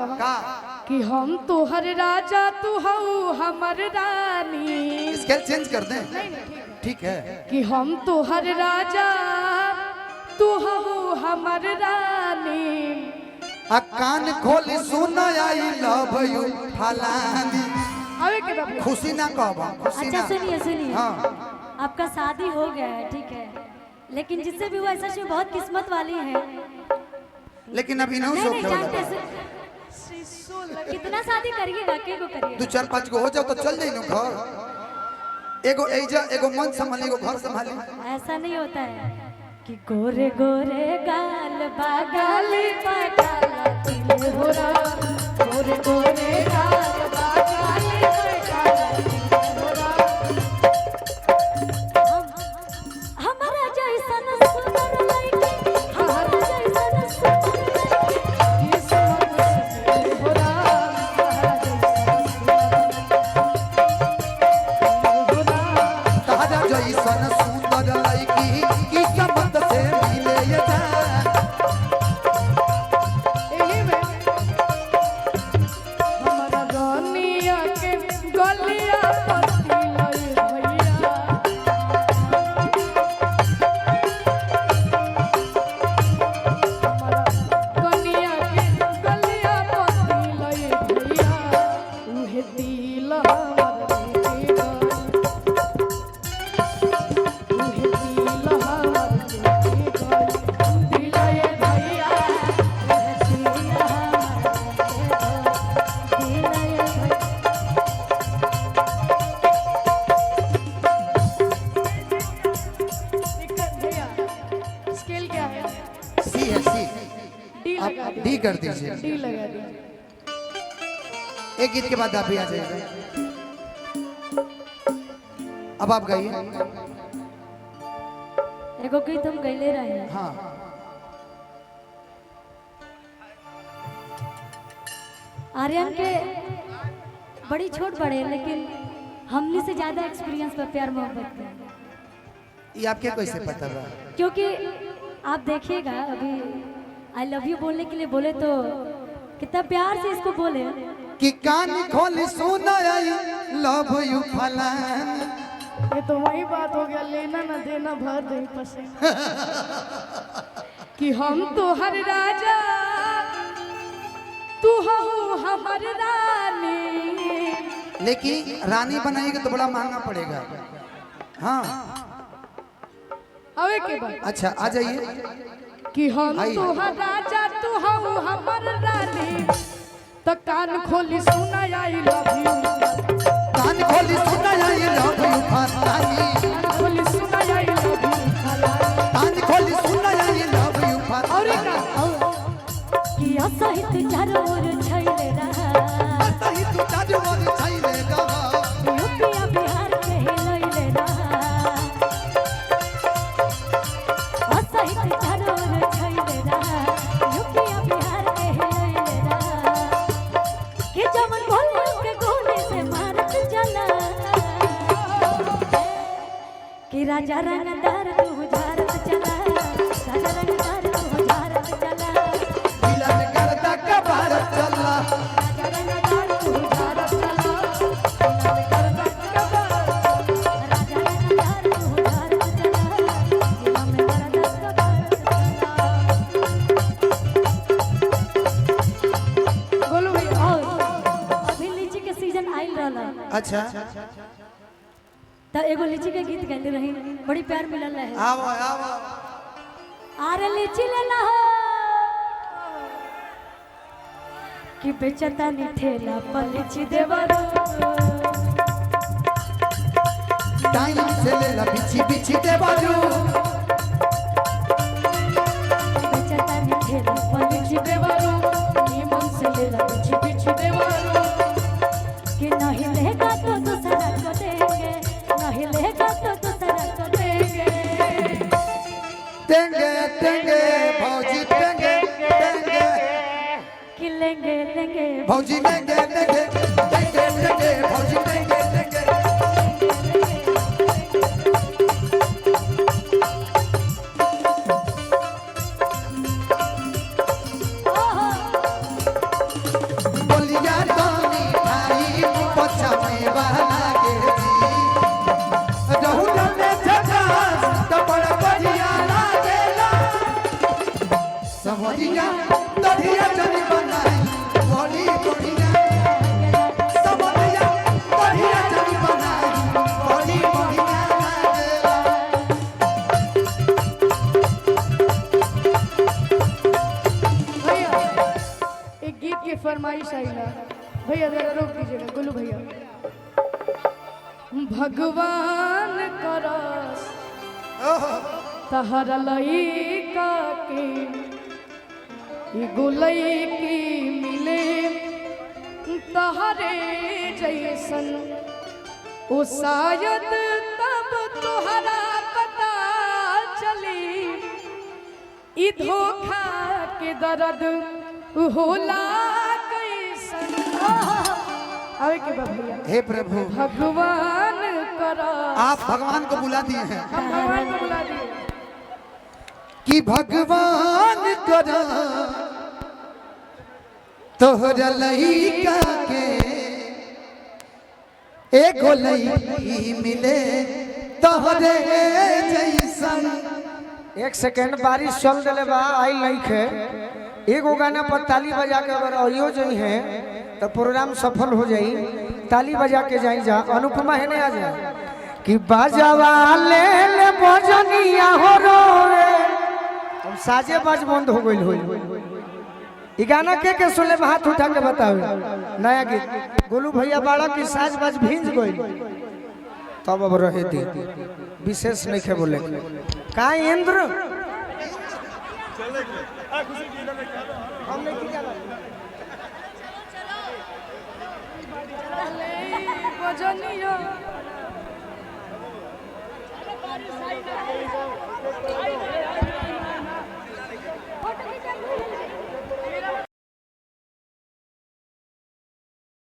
का कि हम तोहर राजा तू हऊ हमर रानी। स्केल चेंज कर दें? ठीक है। कि हम तोहर राजा तू हऊ हमर रानी। कान खोल सुन आई लव यू फलानी। अबे के बाप खुशी ना कहबा, खुशी अच्छा ना। सुनिए सुनिए, हाँ आपका शादी हो गया है, ठीक है, लेकिन जिससे भी हुआ ऐसा से बहुत किस्मत वाली है। लेकिन अभी नहीं नहीं शौक जानते है। कितना शादी करिएगा, के को करिए? तू 4-5 गो हो जाओ तो चल जाई न घर। एगो एजा एगो मन संभाली, एगो घर संभाली। ऐसा नहीं होता है कि गोरे गोरे गाल बागाली पटाला तिल हो रहा, गोरे गोरे गाल बागाली पटाला तिल हो रहा। हमारा जैसन सुंदर लड़की, हमारा जैसन सुंदर लड़की, ये सब तिल हो रहा, हमारा जैसा तिल हो रहा। तारा जैसन सुंदर लड़की किस्मत से मिले ये जान। एही में हमारा रानिया के गलिया पति लई भैया। हमारा कनिया के गलिया पति लई भैया। उहे दिल हमर देगा, उहे दिल हमर देगा। दिल ये भैया स्केल क्या है? सी है, सी। डी लगा आप दीजिए। डी कर दीजिए। डी लगा दीजिए। एक गीत के बाद आप भी आ जाइएगा। अब आप गाइए। एगो गीत हम गैले रहे हैं। हाँ आर्यन के बड़ी छोट बड़े, लेकिन हमने से ज्यादा एक्सपीरियंस पर प्यार मोहब्बत में, ये आपके कैसे पता रहा? क्योंकि आप देखिएगा अभी आई लव यू बोलने के लिए बोले तो कितना प्यार से इसको बोले। कि कान खोल सुन आई लव यू फलानी। ये तो वही बात हो गया, लेना ना देना भर दे पसीना। कि हम तो हर राजा तू हो हमर रानी। लेकिन रानी बनाएगी तो बड़ा महंगा पड़ेगा। हाँ अबे के बाद अच्छा आ जाइए। कि हम आई। तो हर राजा तू हो हमर रानी। तो कान खोली सुना आई लव यू। कान खोल सुन आई लव यू फलानी। कान खोली सुना आई लव यू। कान खोल सुन आई लव यू और फलानी। का कि असहित जरूर छैले रहा, सही तू जादू और छैले रहा। यूपिया बिहार के हिलैले रहा, असहित जरूर छैले रहा, यूपिया बिहार के हिलैले रहा। कि जमन भोले के गोले से मारत चला, कि राजा रंगदार तू झारत चला, राजा रंगदार तू झारत चला, मिलन करता कबार चला। राजा रंगदार तू झारत चला, राजा रंगदार तू झारत चला, जिला में करदस कबार चला। बोलो भैया। और अभी लीची के सीजन आइल रहला, अच्छा तो एगो लीची के गीत गाइले रही, बड़ी प्यार मिलल है। आओ आओ। आरे लीची लेला हो कि बेचता नी ठेला पर लीची देवरो, टाइम से ले ला बिछी बिछी दे बाजू। बेचता नी ठेला पर लीची देवरो, नीमन से लेला पीछे पीछे देवारो। कि नहीं लेगा तो दूसरा को देंगे, नहीं लेगा तो दूसरा को देंगे। टेंगे टेंगे भौजी टेंगे टेंगे। कि लेंगे लेंगे भौजी लेंगे लेंगे टेंगे टेंगे भौजी लेंगे लेंगे। ओहो बच्चा में बहला के रहू जाने झकास तो बड़ा बढ़िया लागेला समझिया दधिया जनी बनाई बड़ी बढ़िया समझिया दधिया जनी बनाई बड़ी बढ़िया लागेला। भैया एक गीत की फरमाइश आई ना भैया जरा रोक दीजिएगा गोलू भैया। भगवान करस तहरा लइका के गुलई की मिले तहरे जैसन ओ शायद तब तुहरा पता चली ई धोखा के दर्द होला कैसन। आवे के बाद भैया हे प्रभु भगवान करा आप भगवान को बुला दिए हैं हम भगवान को बुला दिए कि भगवान करा तोहरा लइका के एगो लइकी मिले तोहरे जैसन। एक सेकंड बारिश चल दिले बा आई लइखे एगो गाना पर ताली बजा के अगर आइयो जाई है तो प्रोग्राम सफल हो जाई। ताली बजा के जाई जा अनुपमा है नहीं आ जाए कि बाजावा ले ले बजनिया हो रोए अब साजे बाज बंद हो गइल होई। ई गाना के सुनले हाथ उठा के बताओ नया गीत गोलू भैया बाड़ा की साज बाज भींज गइल तब अब रहे दी विशेष नहीं खे बोले का इंद्र बजनिया